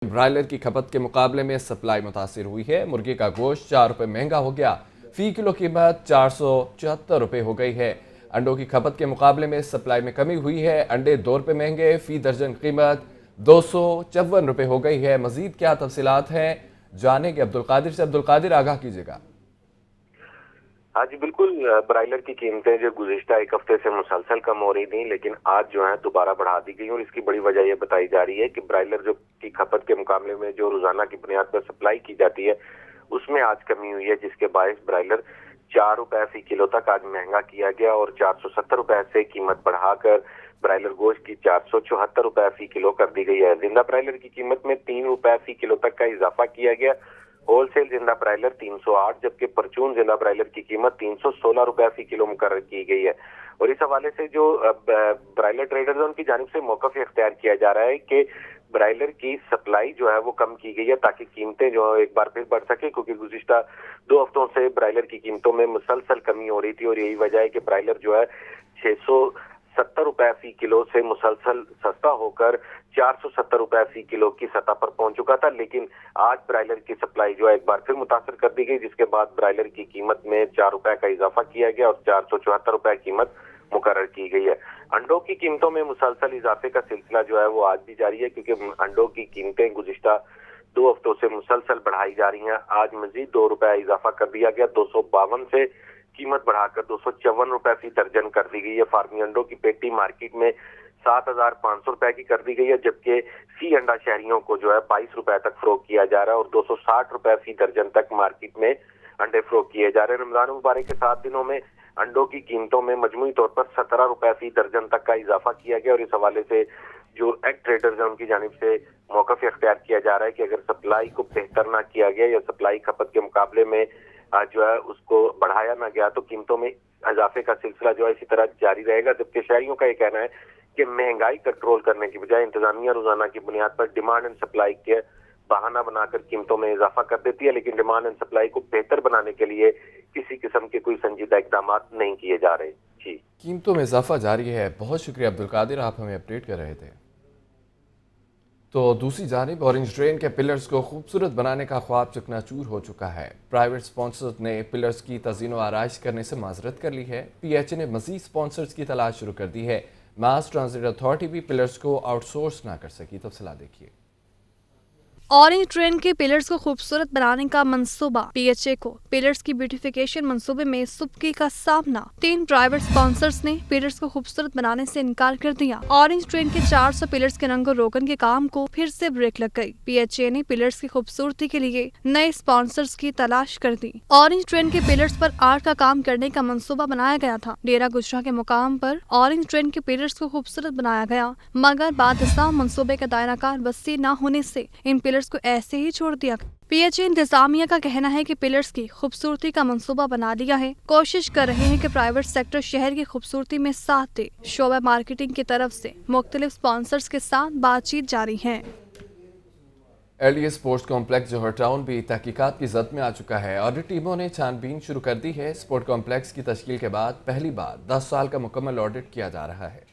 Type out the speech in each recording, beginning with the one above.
Broiler کی کھپت کے مقابلے میں سپلائی متاثر ہوئی ہے۔ مرغی کا گوشت 4 روپے مہنگا ہو گیا، فی کلو قیمت 474 روپے ہو گئی ہے۔ انڈوں کی کھپت کے مقابلے میں سپلائی میں کمی ہوئی ہے، انڈے 2 روپے مہنگے، فی درجن قیمت 254 روپے ہو گئی ہے۔ مزید کیا تفصیلات ہیں جانیں گے عبدالقادر سے۔ عبدالقادر آگاہ کیجیے گا۔ ہاں جی بالکل، برائلر کی قیمتیں جو گزشتہ ایک ہفتے سے مسلسل کم ہو رہی تھیں، لیکن آج جو ہے دوبارہ بڑھا دی گئی، اور اس کی بڑی وجہ یہ بتائی جا رہی ہے کہ برائلر جو کی کھپت کے مقابلے میں جو روزانہ کی بنیاد پر سپلائی کی جاتی ہے اس میں آج کمی ہوئی ہے، جس کے باعث برائلر 4 روپے فی کلو تک آج مہنگا کیا گیا، اور 470 روپے سے قیمت بڑھا کر برائلر گوشت کی 474 روپے فی کلو کر دی گئی ہے۔ زندہ برائلر کی قیمت میں 3 روپے فی کلو تک کا اضافہ کیا گیا۔ ہول سیل زندہ برائلر 308 جبکہ پرچون زندہ برائلر کی قیمت 316 روپے فی کلو مقرر کی گئی ہے۔ اور اس حوالے سے جو برائلر ٹریڈرز ان کی جانب سے موقف اختیار کیا جا رہا ہے کہ برائلر کی سپلائی جو ہے وہ کم کی گئی ہے تاکہ قیمتیں جو ایک بار پھر بڑھ سکے، کیونکہ گزشتہ 2 ہفتوں سے برائلر کی قیمتوں میں مسلسل کمی ہو رہی تھی، اور یہی وجہ ہے کہ برائلر جو ہے 670 روپے فی کلو سے مسلسل سستا ہو کر 470 روپے فی کلو کی سطح پر پہنچ چکا تھا۔ لیکن آج برائلر کی سپلائی جو ہے ایک بار پھر متاثر کر دی گئی، جس کے بعد برائلر کی قیمت میں 4 روپے کا اضافہ کیا گیا اور 474 روپے قیمت مقرر کی گئی ہے۔ انڈوں کی قیمتوں میں مسلسل اضافے کا سلسلہ جو ہے وہ آج بھی جاری ہے، کیونکہ انڈوں کی قیمتیں گزشتہ 2 ہفتوں سے مسلسل بڑھائی جا رہی ہیں۔ آج مزید 2 روپے اضافہ کر دیا گیا، 252 سے قیمت بڑھا کر 254 روپے فی درجن کر دی گئی ہے۔ فارمی انڈوں کی پیٹی مارکیٹ میں 7,500 روپے کی کر دی گئی ہے، جبکہ فی انڈا شہریوں کو جو ہے 22 روپے تک فروخت کیا جا رہا ہے، اور 260 روپے فی درجن تک مارکیٹ میں انڈے فروخت کیے جا رہے ہیں۔ رمضان مبارک کے 7 دنوں میں انڈوں کی قیمتوں میں مجموعی طور پر 17 روپے فی درجن تک کا اضافہ کیا گیا، اور اس حوالے سے جو ایگ ٹریڈرز ہیں ان کی جانب سے موقف اختیار کیا جا رہا ہے کہ اگر سپلائی کو بہتر نہ کیا گیا یا سپلائی کھپت کے مقابلے میں جو ہے اس کو بڑھایا نہ گیا تو قیمتوں میں اضافے کا سلسلہ جو ہے اسی طرح جاری رہے گا۔ جبکہ شہریوں کا یہ کہنا ہے کہ مہنگائی کنٹرول کرنے کی بجائے انتظامیہ روزانہ کی بنیاد پر ڈیمانڈ اینڈ سپلائی کے بہانہ بنا کر قیمتوں میں اضافہ کر دیتی ہے، لیکن ڈیمانڈ اینڈ سپلائی کو بہتر بنانے کے لیے کسی قسم کے کوئی سنجیدہ اقدامات نہیں کیے جا رہے۔ جی قیمتوں میں اضافہ جاری ہے۔ بہت شکریہ عبدالقادر، آپ ہمیں اپڈیٹ کر رہے تھے۔ تو دوسری جانب اورنج ٹرین کے پلرز کو خوبصورت بنانے کا خواب چکنا چور ہو چکا ہے۔ پرائیویٹ سپانسرز نے پلرز کی تزئین و آرائش کرنے سے معذرت کر لی ہے۔ پی ایچ اے نے مزید سپانسرز کی تلاش شروع کر دی ہے۔ ماس ٹرانزٹ اتھارٹی بھی پلرز کو آؤٹ سورس نہ کر سکی۔ تفصیلات دیکھیے۔ اورنج ٹرین کے پلرز کو خوبصورت بنانے کا منصوبہ پی ایچ اے کو پلرز کی بیوٹیفیکیشن منصوبے میں سبکی کا سامنا۔ 3 پرائیویٹ سپانسرز نے پلرز کو خوبصورت بنانے سے انکار کر دیا۔ اورنج ٹرین کے 400 پلرز کے رنگ و روگن کے کام کو پھر سے بریک لگ گئی۔ پی ایچ اے نے پلرز کی خوبصورتی کے لیے نئے سپانسرز کی تلاش کر دی۔ اورنج ٹرین کے پلرز پر آرٹ کا کام کرنے کا منصوبہ بنایا گیا تھا۔ ڈیرہ گجرا کے مقام پر اورنج ٹرین کے پلرز کو خوبصورت بنایا گیا، مگر بعد ازاں منصوبے کا دائرہ کار وسیع نہ ہونے سے ان پلرز کو ایسے ہی چھوڑ دیا۔ پی ایچ اے انتظامیہ کا کہنا ہے کہ پلرز کی خوبصورتی کا منصوبہ بنا لیا ہے، کوشش کر رہے ہیں کہ پرائیویٹ سیکٹر شہر کی خوبصورتی میں ساتھ دے۔ شعبہ مارکیٹنگ کی طرف سے مختلف سپانسرز کے ساتھ بات چیت جاری ہے۔ L D A sports complex Johar town بھی تحقیقات کی زد میں آ چکا ہے۔ آڈٹ ٹیموں نے چھان بین شروع کر دی ہے۔ اسپورٹ کمپلیکس کی تشکیل کے بعد پہلی بار 10 سال کا مکمل آڈٹ کیا جا رہا ہے۔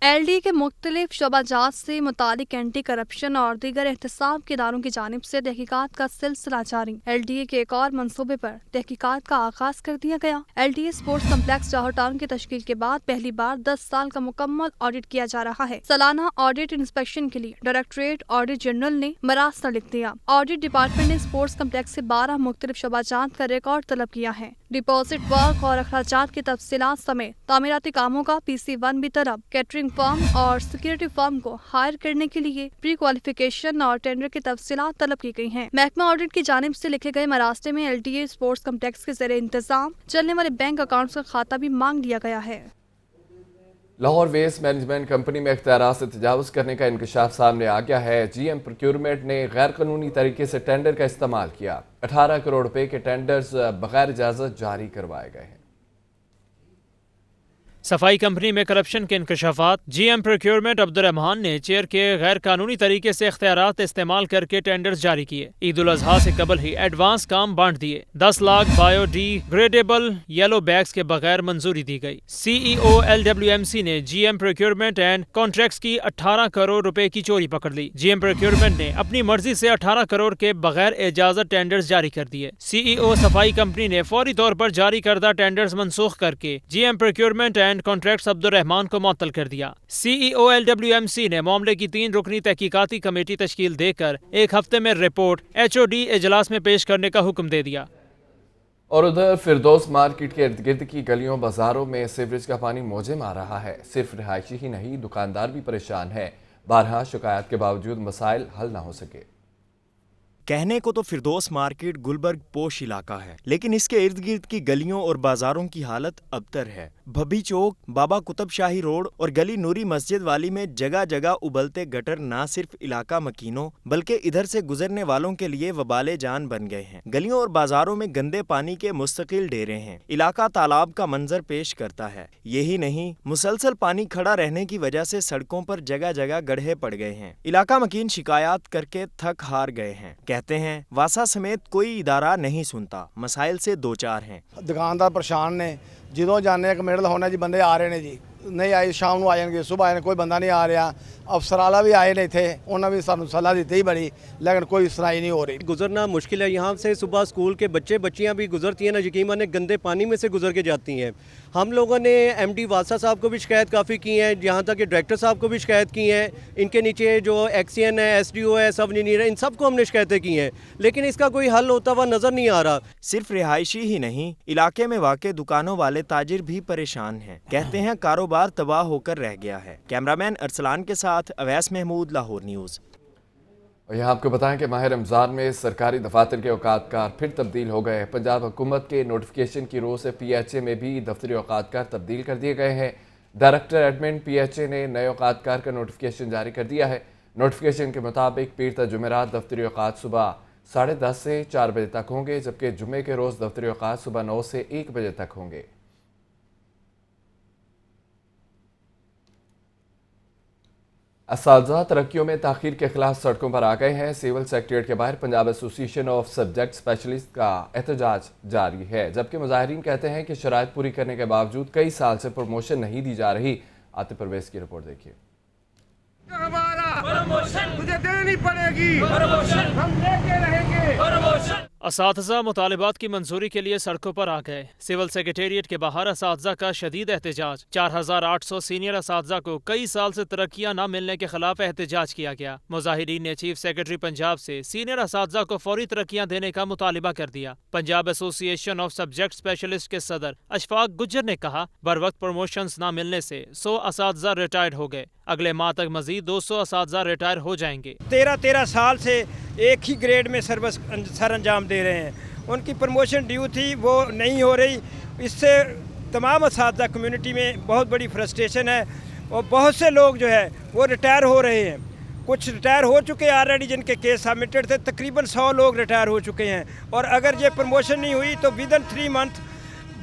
ایل ڈی اے کے مختلف شعبہ جات سے متعلق اینٹی کرپشن اور دیگر احتساب کے اداروں کی جانب سے تحقیقات کا سلسلہ جاری۔ ایل ڈی اے کے ایک اور منصوبے پر تحقیقات کا آغاز کر دیا گیا۔ L D A sports complex Johar town کی تشکیل کے بعد پہلی بار 10 سال کا مکمل آڈٹ کیا جا رہا ہے۔ سالانہ آڈٹ انسپیکشن کے لیے ڈائریکٹوریٹ آڈٹ جنرل نے مراسلہ لکھ دیا۔ آڈٹ ڈپارٹمنٹ نے اسپورٹس کمپلیکس سے 12 مختلف شعبہ جات کا ریکارڈ طلب کیا ہے۔ ڈپازٹ ورک اور اخراجات کی تفصیلات سمیت تعمیراتی کاموں کا PC1 بھی طلب۔ کیٹرنگ فرم اور سیکورٹی فرم کو ہائر کرنے کے لیے پری کوالیفیکیشن اور ٹینڈر کی تفصیلات طلب کی گئی ہیں۔ محکمہ آڈٹ کی جانب سے لکھے گئے مراسلے میں L D A sports complex کے زیر انتظام چلنے والے بینک اکاؤنٹس کا کھاتہ بھی مانگ لیا گیا ہے۔ لاہور ویسٹ مینجمنٹ کمپنی میں اختیارات سے تجاوز کرنے کا انکشاف سامنے آ گیا ہے۔ جی ایم پروکیورمنٹ نے غیر قانونی طریقے سے ٹینڈر کا استعمال کیا۔ 18 کروڑ روپے کے ٹینڈرز بغیر اجازت جاری کروائے گئے ہیں۔ सफाई कंपनी में करप्शन के इंकशाफात। GM प्रोक्योरमेंट अब्दुर्रहमान ने चेयर के गैर कानूनी तरीके से इख्तियारात इस्तेमाल करके टेंडर्स जारी किए। ईद उल अजहा से कबल ही एडवांस काम बांट दिए। 10 लाख बायोडिग्रेडेबल येलो बैग्स के बगैर मंजूरी दी गई। CEO LWMC ने GM प्रोक्योरमेंट एंड कॉन्ट्रैक्ट्स की 18 करोड़ रुपए की चोरी पकड़ ली। GM प्रोक्योरमेंट ने अपनी मर्जी से 18 करोड़ के बगैर इजाजत टेंडर्स जारी कर दिए। CEO सफाई कंपनी ने फौरी तौर पर जारी करदा टेंडर्स मनसूख करके GM procurement and contracts Abdurrahman को मुअत्तल कर दिया। CEO LWMC ने मामले की 3 रुकनी तहकीकाती कमेटी तश्कील देकर 1 हफ्ते में रिपोर्ट HOD इजलास में पेश करने का हुक्म दे दिया। और उधर फिरदौस मार्केट के इर्द गिर्द की गलियों बाजारों में सीवरेज का पानी मौजे मार रहा है। सिर्फ रिहायशी ही नहीं, दुकानदार भी परेशान है। बारहा शिकायत के बावजूद मसाइल हल ना हो सके। कहने को तो फिरदौस मार्केट गुलबर्ग पोश इलाका है, लेकिन इसके इर्द गिर्द की गलियों और बाजारों की हालत अबतर है। भभी चौक, बाबा कुतुब शाही रोड और गली नूरी मस्जिद वाली में जगह जगह उबलते गटर ना सिर्फ इलाका मकीनों बल्कि इधर से गुजरने वालों के लिए वबाले जान बन गए हैं। गलियों और बाजारों में गंदे पानी के मुस्तकिल डेरे हैं। इलाका तालाब का मंजर पेश करता है। यही नहीं, मुसलसल पानी खड़ा रहने की वजह से सड़कों पर जगह जगह गड्ढे पड़ गए हैं। इलाका मकीन शिकायत करके थक हार गए हैं। कहते हैं वासा समेत कोई इदारा नहीं सुनता, मसाइल से दो चार हैं। दुकानदार परेशान ने, ਜਦੋਂ ਜਾਣੇ ਇੱਕ ਮਿਡਲ ਹੋਣਾ ਜੀ, ਬੰਦੇ ਆ ਰਹੇ ਨੇ ਜੀ, ਨਹੀਂ ਆਏ ਸ਼ਾਮ ਨੂੰ ਆ ਜਾਣਗੇ, ਸਵੇਰ ਆਏ ਨੇ, ਕੋਈ ਬੰਦਾ ਨਹੀਂ ਆ ਰਿਹਾ। ਅਫਸਰ ਵਾਲਾ भी आए नहीं थे, उन्होंने भी सानू सलाह दी ही बड़ी, लेकिन कोई सुनाई नहीं हो रही। गुजरना मुश्किल है। यहाँ से सुबह स्कूल के बच्चियाँ भी गुजरती हैं ना, यकीन माने गंदे पानी में से गुजर के जाती हैं। हम लोगों ने MD वासा साहब को भी शिकायत काफ़ी की है, यहाँ तक कि डायरेक्टर साहब को भी शिकायत की है। इनके नीचे जो एक्सीएन है, SDO है, सब इंजीनियर है, इन सबको हमने शिकायतें की हैं, लेकिन इसका कोई हल होता हुआ नज़र नहीं आ रहा। सिर्फ रिहायशी ही नहीं, इलाके में वाक़े दुकानों वाले ताजिर भी परेशान हैं। कहते हैं कारोबार तबाह होकर रह गया है। कैमरामैन अरसलान के साथ अवैस महमूद, लाहौर न्यूज़। और यहाँ आपको बताएं कि माह रमज़ान में सरकारी दफातर के औकातकार फिर तब्दील हो गए। पंजाब हुकूमत के नोटिफिकेशन की रोज़ से PHA में भी दफ्तरी औकातकार तब्दील कर दिए गए हैं। डायरेक्टर एडमिन PHA ने नए औकातकार का नोटिफिकेशन जारी कर दिया है। नोटिफिकेशन के मुताबिक पीर ता जुमेरात दफ्तरी औकात सुबह 10:30 से 4 बजे तक होंगे, जबकि जुमे के रोज़ दफ्तरी औकात सुबह 9 से 1 बजे तक होंगे। असातिज़ा तरक्कियों में ताख़ीर के खिलाफ सड़कों पर आ गए हैं। सिविल सेक्रेटरीट के बाहर Punjab association of subject specialist का एहतजाज जारी है, जबकि मुजाहिरीन कहते हैं कि शराइत पूरी करने के बावजूद कई साल से प्रमोशन नहीं दी जा रही। आतिफ परवेज़ की रिपोर्ट देखिए। तुझे देनी पड़ेगी, हम लेके रहेंगे। असातिज़ा मुतालिबात की मंजूरी के लिए सड़कों पर आ गए। सिविल सेक्रेटेरिएट के बाहर असातिज़ा का शदीद एहतजाज। 4800 सीनियर असातिज़ा को कई साल से तरक्कियां न मिलने के खिलाफ एहतजाज किया गया। मुजाहिरीन ने चीफ सेक्रेटरी पंजाब से सीनियर असातिज़ा को फौरी तरक्कियां देने का मुतालिबा कर दिया। Punjab association of subject specialist के सदर अशफाक गुज्जर ने कहा, बर वक्त प्रमोशंस न मिलने से 100 असातिज़ा रिटायर्ड हो गए। अगले माह तक मजीद 200 असातिज़ा रिटायर हो जाएंगे। 13 साल से एक ही ग्रेड में सर्विस सर अंजाम दे रहे हैं। उनकी प्रमोशन ड्यू थी, वो नहीं हो रही। इससे तमाम असातिज़ा कम्युनिटी में बहुत बड़ी फ्रस्ट्रेशन है और बहुत से लोग जो है वो रिटायर हो रहे हैं। कुछ रिटायर हो चुके हैं ऑलरेडी, जिनके केस सबमिटेड थे। तकरीबन 100 लोग रिटायर हो चुके हैं और अगर ये प्रमोशन नहीं हुई तो विद इन 3 मंथ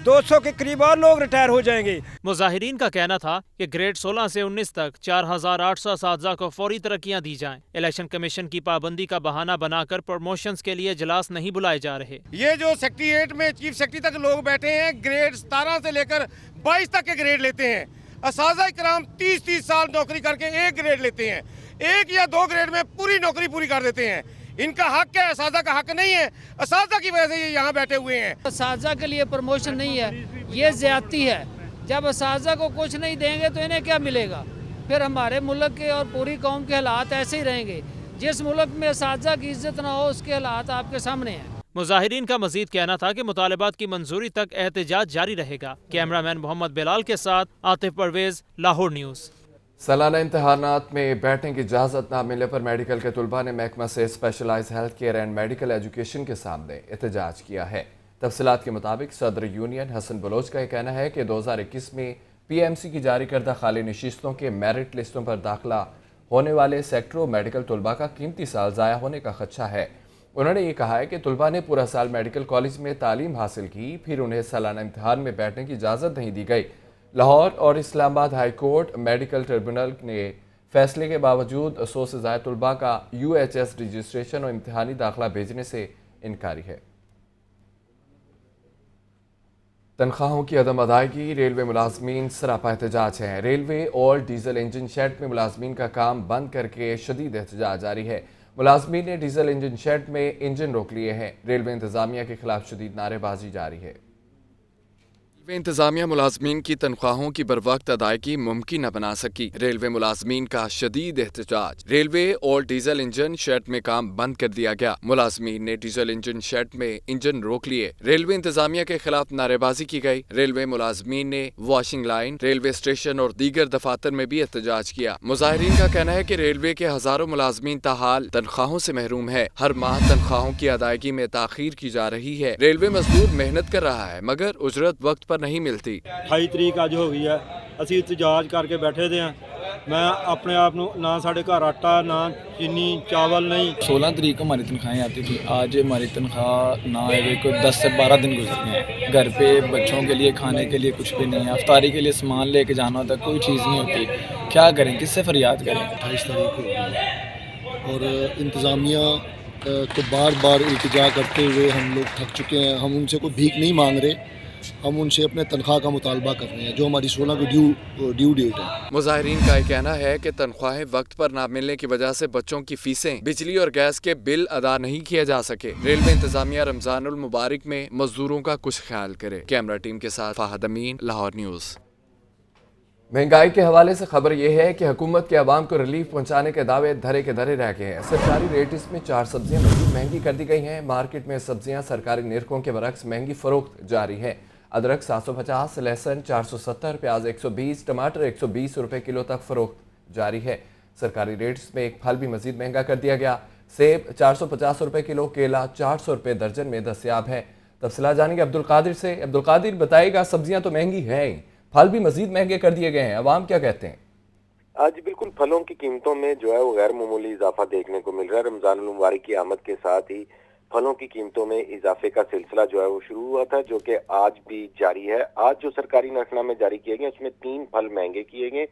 200 के करीब और लोग रिटायर हो जाएंगे। मुजाहिरीन का कहना था कि ग्रेड 16 से 19 तक 4800 असातिज़ा को फौरी तरक्कियां दी जाएं। इलेक्शन कमीशन की पाबंदी का बहाना बनाकर प्रमोशंस के लिए इजलास नहीं बुलाए जा रहे। ये जो सेक्रेटेरिएट में चीफ सेक्रेटरी तक लोग बैठे हैं, ग्रेड 17 से लेकर 22 तक के ग्रेड लेते हैं। असातिज़ा इकराम 30 साल नौकरी करके एक ग्रेड लेते हैं, 1 या 2 ग्रेड में पूरी नौकरी पूरी कर देते हैं। इनका हक है, असातिज़ा का हक नहीं है। असातिज़ा की वजह से ये यहाँ बैठे हुए हैं। असातिज़ा के लिए प्रमोशन नहीं है, ये ज़्यादती है। जब असातिज़ा को कुछ नहीं देंगे तो इन्हें क्या मिलेगा? फिर हमारे मुल्क के और पूरी कौम के हालात ऐसे ही रहेंगे। जिस मुल्क में असातिज़ा की इज्जत ना हो, उसके हालात आपके सामने हैं। मुजाहिरीन का मजीद कहना था कि मुतालिबात की मंजूरी तक एहतजाज जारी रहेगा। कैमरामैन मोहम्मद बिलाल के साथ आतिफ परवेज़, लाहौर न्यूज़। सालाना इम्तहानात में बैठने की इजाज़त न मिलने पर मेडिकल के तलबा ने महकमा से specialised health care and medical education के सामने एहतजाज किया है। तफसीलात के मुताबिक सदर यूनियन हसन बलोच का यह कहना है कि 2021 में PMC की जारी करदा खाली नशिस्तों के मेरिट लिस्टों पर दाखिला होने वाले सेक्टरों मेडिकल तलबा का कीमती साल ज़ाया होने का खदशा है। उन्होंने ये कहा है कि तलबा ने पूरा साल मेडिकल कॉलेज में तालीम हासिल की, फिर उन्हें सालाना इम्तहान में बैठने की इजाज़त नहीं दी गई। लाहौर और Islamabad high court medical tribunal ने फैसले के बावजूद 100 से ज़ायद तलबा का UHS रजिस्ट्रेशन और इम्तिहानी दाखिला भेजने से इनकारी है। तनख्वाहों की अदम अदायगी, रेलवे मुलाजमीन सरापा एहतजाज हैं। रेलवे और डीजल इंजन शेड में मुलाजमीन का काम बंद करके शदीद एहतजाज जारी है। मुलाजमीन ने डीजल इंजन शेड में इंजन रोक लिए हैं। रेलवे इंतजामिया के खिलाफ शदीद नारेबाजी जारी है। रेलवे इंतजामिया मुलाजमीन की तनख्वाहों की बरवक्त अदायगी मुमकिन न बना सकी। रेलवे मुलाजमीन का शदीद एहतजाज। रेलवे और डीजल इंजन शेड में काम बंद कर दिया गया। मुलाजमीन ने डीजल इंजन शेड में इंजन रोक लिए। रेलवे इंतजामिया के खिलाफ नारेबाजी की गई। रेलवे मुलाजमीन ने वॉशिंग लाइन, रेलवे स्टेशन और दीगर दफातर में भी एहतजाज किया। मुजाहिरीन का कहना है कि रेलवे के हजारों मुलाजमीन ताहाल तनख्वाहों से महरूम है। हर माह तनख्वाहों की अदायगी में ताखीर की जा रही है। रेलवे मजदूर मेहनत कर रहा है मगर उजरत वक्त पर नहीं मिलती। 28 ਤਰੀਕ ਅੱਜ ਹੋ ਗਈ ਹੈ, ਅਸੀਂ ਇਤਜਾਜ ਕਰਕੇ ਬੈਠੇ ਦੇ ਹਾਂ। मैं अपने आप ਨੂੰ ना साढ़े घर आटा ना चीनी चावल नहीं। 16 तारीख को हमारी तनख्वाहें आती थी, आज हमारी तनख्वाह ना आए कोई 10 से 12 दिन गुजर गए हैं। घर पे बच्चों के लिए खाने के लिए कुछ भी नहीं है। अफ्तारी के लिए सामान लेके जाना होता है, कोई चीज़ नहीं होती। क्या करें, किससे फरियाद करें। 28 तारीख हो गई है और इंतज़ामिया को बार बार इल्तिजा करते हुए हम लोग थक चुके हैं। हम उनसे कोई भीख नहीं मांग रहे, हम उनसे अपने तनख्वाह का मुतालबा कर रहे हैं जो हमारी 16 को ड्यू डेट है। मुजाहिरीन का ये कहना है कि तनख्वाहें वक्त पर ना मिलने की वजह से बच्चों की फीसें, बिजली और गैस के बिल अदा नहीं किए जा सके। रेलवे इंतजामिया रमजानुल मुबारक में मजदूरों का कुछ ख्याल करे। कैमरा टीम के साथ फाहद अमीन, लाहौर न्यूज़। महंगाई के हवाले से खबर यह है कि हुकूमत के अवाम को रिलीफ पहुंचाने के दावे धरे के धरे रह गए हैं। सरकारी रेट्स में 4 सब्जियां मज़ीद महंगी कर दी गई हैं। मार्केट में सब्जियां सरकारी निरखों के बरक्स महंगी फरोख्त जारी है। अदरक 750, लहसुन 470, प्याज 120, टमाटर 120 रुपये किलो तक फरोख्त जारी है। सरकारी रेट्स में एक फल भी मज़ीद महंगा कर दिया गया। सेब 450 रुपये किलो, केला 400 रुपये दर्जन में दस्तयाब है। तफसीलात जानेंगे अब्दुल कादिर से। अब्दुल कादिर, बताइएगा, सब्जियां तो महंगी हैं, फल भी मज़ीद महंगे कर दिए गए हैं, अवाम क्या कहते हैं? आज बिल्कुल फलों की कीमतों में जो है वो गैर मामूली इजाफा देखने को मिल रहा है। रमजानुल मुबारक की आमद के साथ ही फलों की कीमतों में इजाफे का सिलसिला जो है वो शुरू हुआ था, जो कि आज भी जारी है। आज जो सरकारी नरखनामे जारी किए गए उसमें 3 फल महंगे किए गए।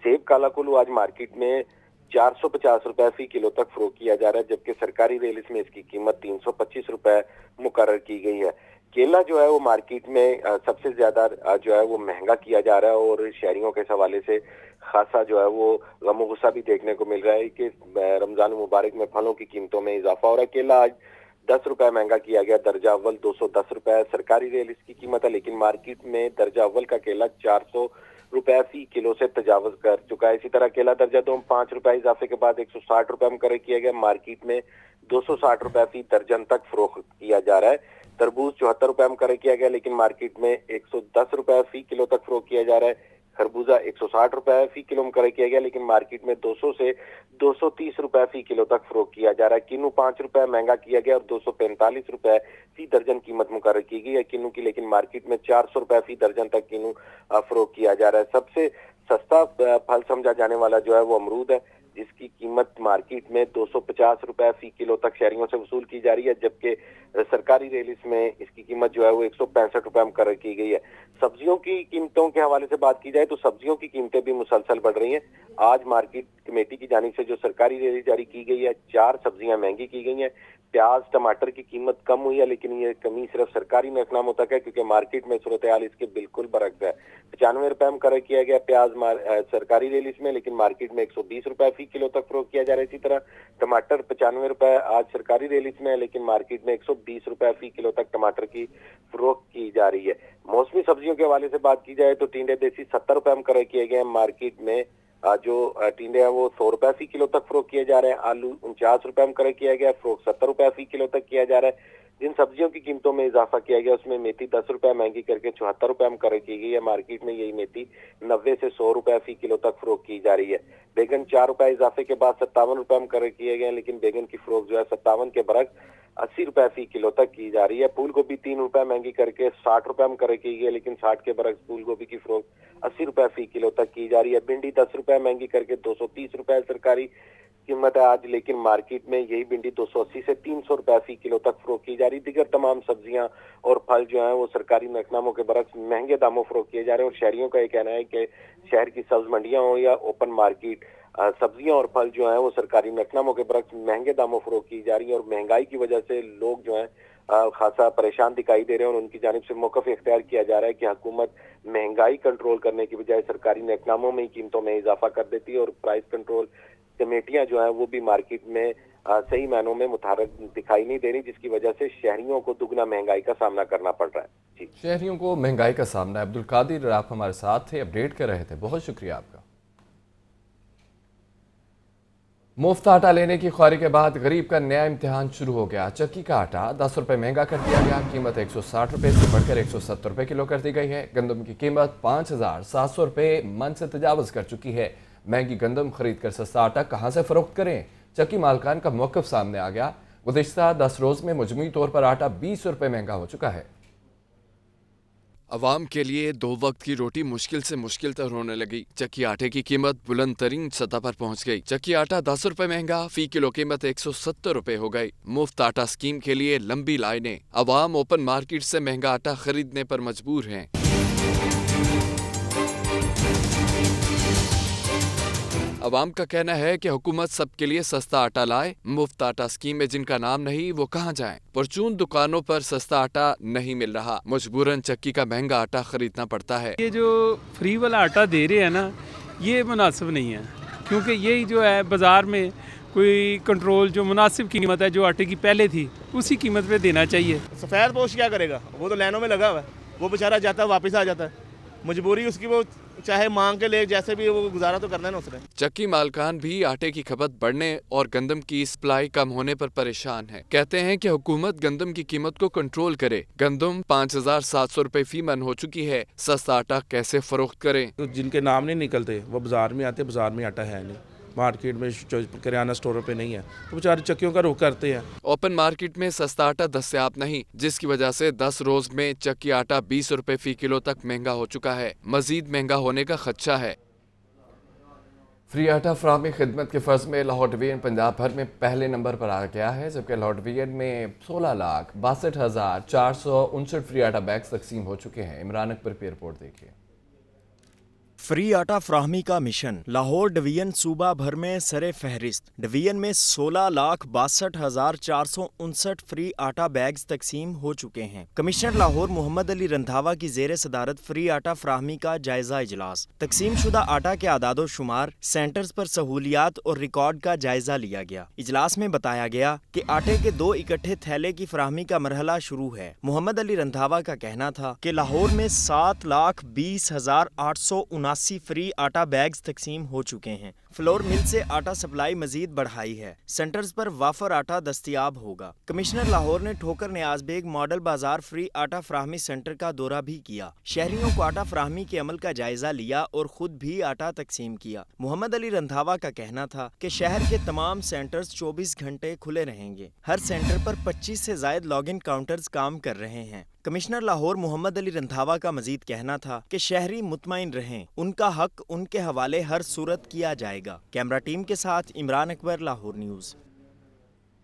सेब काला कुल्लू आज मार्केट में 450 रुपए फी किलो तक फरोख्त किया जा रहा है, जबकि सरकारी रेलिस में इसकी कीमत 325 रुपए मुकर्रर की गई है। केला जो है वो मार्केट में सबसे ज्यादा जो है वो महंगा किया जा रहा है और शहरियों के हवाले से खासा जो है वो गम गुस्सा भी देखने को मिल रहा है कि रमजान मुबारक में फलों की कीमतों में इजाफा हो रहा है। केला आज 10 रुपए महंगा किया गया। दर्जा अव्वल 210 रुपए सरकारी रेल इसकी कीमत है, लेकिन मार्केट में दर्जा अव्वल का केला 400 रुपए फी किलो से तजावज कर चुका है। इसी तरह केला दर्जा 2 5 रुपए इजाफे के बाद 160 रुपए मुकर्रर किया गया। मार्केट में 260 रुपए फी दर्जन तक फरोख्त किया जा रहा है। तरबूज 74 रुपए मुकर्रर किया गया, लेकिन मार्केट में 110 रुपए फी किलो तक फरोख्त किया जा रहा है। खरबूजा 160 रुपए फी किलो मुकर्रर किया गया, लेकिन मार्केट में 200 से 230 रुपए फी किलो तक फरोख्त किया जा रहा है। किन्नू 5 रुपए महंगा किया गया और 245 रुपए फी दर्जन कीमत मुकर्रर की गई है किन्नू की, लेकिन मार्केट में 400 रुपए फी दर्जन तक किन्नू फरोख्त किया जा रहा है। सबसे सस्ता फल समझा जाने वाला जो है वो अमरूद है, जिसकी कीमत मार्केट में 250 रुपए फी किलो तक शहरियों से वसूल की जा रही है, जबकि सरकारी रेलिस में इसकी कीमत जो है वो 165 रुपए मुकर्रर की गई है। सब्जियों की कीमतों के हवाले से बात की जाए तो सब्जियों की कीमतें भी मुसलसल बढ़ रही हैं। आज मार्केट कमेटी की जानिब से जो सरकारी रेलिस जारी की गई है, 4 सब्जियां महंगी की गई हैं। प्याज टमाटर की कीमत कम हुई है, लेकिन ये कमी सिर्फ सरकारी नरखनामों तक है, क्योंकि मार्केट में सूरत हाल इसके बिल्कुल बरक्स है। 95 रुपए मुकर्रर किया गया प्याज सरकारी रेलिस में, लेकिन मार्केट में 120 रुपए फी किलो तक फरोख्त किया जा रहा है। इसी तरह टमाटर 95 रुपए आज सरकारी रेलिस में है, लेकिन मार्केट में 120 रुपए फी किलो तक टमाटर की फरोख्त की जा रही है। मौसमी सब्जियों के हवाले से बात की जाए तो टिंडे देसी 70 रुपए मुकर्रर किए गए हैं। मार्केट में जो टिंडे हैं वो 100 रुपए फी किलो तक फरोख्त किए जा रहे हैं। आलू 49 रुपए मुकर्रर किया गया, फरोख्त 70 रुपए फी किलो तक किया जा रहा है। जिन सब्जियों की कीमतों में इजाफा किया गया उसमें मेथी 10 रुपए महंगी करके 74 रुपए मुकर्रर की गई है। मार्केट में यही मेथी 90 से 100 रुपए फी किलो तक फरोख्त की जा रही है। बैगन 4 रुपए इजाफे के बाद 57 रुपए मुकर्रर किए गए हैं, लेकिन बैगन की फरोख्त जो है 57 के बरक्स 80 रुपए फी किलो तक की जा रही है। फूल गोभी 3 रुपए महंगी करके 60 रुपए मुकर्रर की गई है, लेकिन 60 के बरक्स फूल गोभी की फरोख्त 80 रुपए फी किलो तक की जा रही है। भिंडी 10 रुपए महंगी करके 230 रुपए सरकारी कीमत है आज, लेकिन मार्केट में यही भिंडी 280 से 300 रुपए फी किलो तक फरोख्त की जा रही है। दीगर तमाम सब्जियां और फल जो हैं वो सरकारी नकनामों के बरक्स महंगे दामों फरोख्त किए जा रहे हैं। और शहरियों का ये कहना है कि शहर की सब्ज मंडियां हो या ओपन मार्केट, सब्जियां और फल जो हैं वो सरकारी नकनामों के बरक्स महंगे दामों फरोख्त की जा रही है। और महंगाई की वजह से लोग जो हैं खासा परेशान दिखाई दे रहे हैं और उनकी जानिब से मौक़िफ़ इख्तियार किया जा रहा है कि हुकूमत महंगाई कंट्रोल करने की बजाय सरकारी नकनामों में ही कीमतों में इजाफा कर देती है। और प्राइस कंट्रोल कमेटियां जो हैं वो भी मार्केट में सही मायनों में मुतहर्रिक दिखाई नहीं दे रही, जिसकी वजह से शहरियों को दुगना महंगाई का सामना करना पड़ रहा है। जी, शहरियों को महंगाई का सामना। अब्दुल कादिर आप हमारे साथ थे, अपडेट कर रहे थे, बहुत शुक्रिया आपका। मुफ्त आटा लेने की ख्वारी के बाद गरीब का नया इम्तिहान शुरू हो गया। चक्की का आटा 10 रुपये महंगा कर दिया गया। कीमत 160 रुपये से बढ़कर 170 रुपये किलो कर दी गई है। गंदम की कीमत 5,700 रुपये मन से तजावज़ कर चुकी है। महंगी गंदम खरीद कर सस्ता आटा कहाँ से फ़रोख्त करें? चक्की मालकान का मौक़िफ़ सामने आ गया। गुज़िश्ता 10 रोज़ में मजमूई तौर पर आटा 20 रुपये महंगा हो चुका है। अवाम के लिए 2 वक्त की रोटी मुश्किल से मुश्किल तर होने लगी। चक्की आटे की कीमत बुलंद तरीन सतह पर पहुंच गई। चक्की आटा 10 रुपये महंगा, फी किलो कीमत 170 रुपये हो गई। मुफ्त आटा स्कीम के लिए लंबी लाइनें। अवाम ओपन मार्केट से महंगा आटा खरीदने पर मजबूर हैं। अवाम का कहना है कि हुकूमत सबके लिए सस्ता आटा लाए। मुफ्त आटा स्कीम में जिनका नाम नहीं वो कहाँ जाएं? परचून दुकानों पर सस्ता आटा नहीं मिल रहा, मजबूरन चक्की का महंगा आटा खरीदना पड़ता है। ये जो फ्री वाला आटा दे रहे हैं ना, ये मुनासिब नहीं है, क्योंकि यही जो है बाज़ार में कोई कंट्रोल जो मुनासिब कीमत है जो आटे की पहले थी उसी कीमत पे देना चाहिए। सफ़ेद पोश क्या करेगा, वो तो लाइनों में लगा हुआ है, वो बेचारा जाता है वापस आ जाता है, मजबूरी उसकी, वो चाहे मांग के ले जैसे भी वो गुजारा तो करना है ना उसने। चक्की मालकान भी आटे की खपत बढ़ने और गंदम की सप्लाई कम होने पर परेशान है। कहते हैं कि हुकूमत गंदम की कीमत को कंट्रोल करे। गंदम 5,700 रुपये फी मन हो चुकी है, सस्ता आटा कैसे फरोख्त करें? तो जिनके नाम नहीं निकलते वो बाजार में आते, बाजार में आटा है नहीं, मार्केट में किराना स्टोरों पे नहीं है, तो बेचारे चक्कियों का रुख करते हैं। ओपन मार्केट में सस्ता आटा दस्तयाब नहीं, जिसकी वजह से 10 रोज में चक्की आटा 20 रुपये फी किलो तक महंगा हो चुका है। मजीद महंगा होने का खदशा है। फ्री आटा फराहमी खिदमत के फर्ज में लाहौर डिवीजन पंजाब भर में पहले नंबर पर आ गया है, जबकि लाहौर डिवीजन में 16,62,459 फ्री आटा बैग्स तकसीम हो चुके हैं। इमरान अकबर की रिपोर्ट देखिए। फ्री आटा फ्राहमी का मिशन लाहौर डिवीजन सूबा भर में सरे फहरिस्त। डिवीजन में 16,62,459 फ्री आटा बैग्स तकसीम हो चुके हैं। कमिश्नर लाहौर मोहम्मद अली रंधावा की जेर सदारत फ्री आटा फ्राहमी का जायजा इजलास। तकसीम शुदा आटा के आदादो शुमार, सेंटर्स पर सहूलियात और रिकॉर्ड का जायजा लिया गया। इजलास में बताया गया कि आटे के 2 इकट्ठे थैले की फ्राहमी का मरहला शुरू है। मोहम्मद अली रंधावा का कहना था कि लाहौर में 7,20,879 फ्री आटा बैग्स तकसीम हो चुके हैं। फ्लोर मिल से आटा सप्लाई मजीद बढ़ाई है। सेंटर्स पर वाफर आटा दस्तयाब होगा। कमिश्नर लाहौर ने ठोकर नियाज बेग मॉडल बाजार फ्री आटा फ्राहमी सेंटर का दौरा भी किया। शहरियों को आटा फ्राहमी के अमल का जायजा लिया और खुद भी आटा तकसीम किया। मोहम्मद अली रंधावा का कहना था कि शहर के तमाम सेंटर्स 24 घंटे खुले रहेंगे। हर सेंटर पर 25 से ज्यादा लॉग इन काउंटर्स काम कर रहे हैं। कमिश्नर लाहौर मोहम्मद अली रंधावा का मजीद कहना था कि शहरी मुतमईन रहें, उनका हक उनके हवाले हर सूरत किया जाएगा। कैमरा टीम के साथ इमरान अकबर, लाहौर न्यूज़।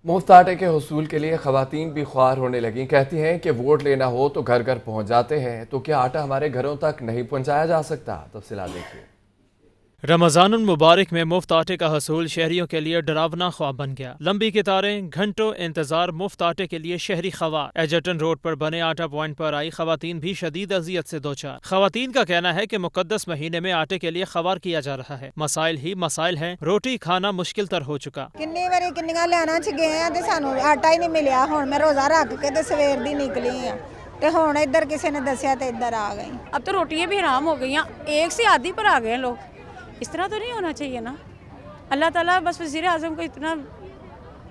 मुफ्त आटे के हुसूल के लिए खवातीन भी ख्वार होने लगी। कहती हैं कि वोट लेना हो तो घर घर पहुंच जाते हैं, तो क्या आटा हमारे घरों तक नहीं पहुंचाया जा सकता? तफसीलात देखिए। रमज़ानुल मुबारक में मुफ्त आटे का हसूल शहरियों के लिए डरावना ख्वाब बन गया। लंबी कतारें, घंटों इंतजार मुफ्त आटे के लिए शहरी खवार। एजटन रोड पर बने आटा पॉइंट पर आई खवातीन भी शदीद अजियत से दो चार। खवातीन का कहना है कि मुकद्दस महीने में आटे के लिए खवार किया जा रहा है। मसाइल ही मसाइल हैं, रोटी खाना मुश्किल तर हो चुका। किन्नी बारी किन्नियां लियाना च गए हैं ते सानू आटा ही नहीं मिलिया। हुण मैं रोजा रख के ते सवेर दी निकली हां ते हुण इधर किसी ने दस्या ते इधर आ गई। अब तो रोटियां भी हराम हो गई, एक से आधी पर आ गए हैं लोग। इस तरह तो नहीं होना चाहिए ना। अल्लाह ताला बस वज़ीर आज़म को इतना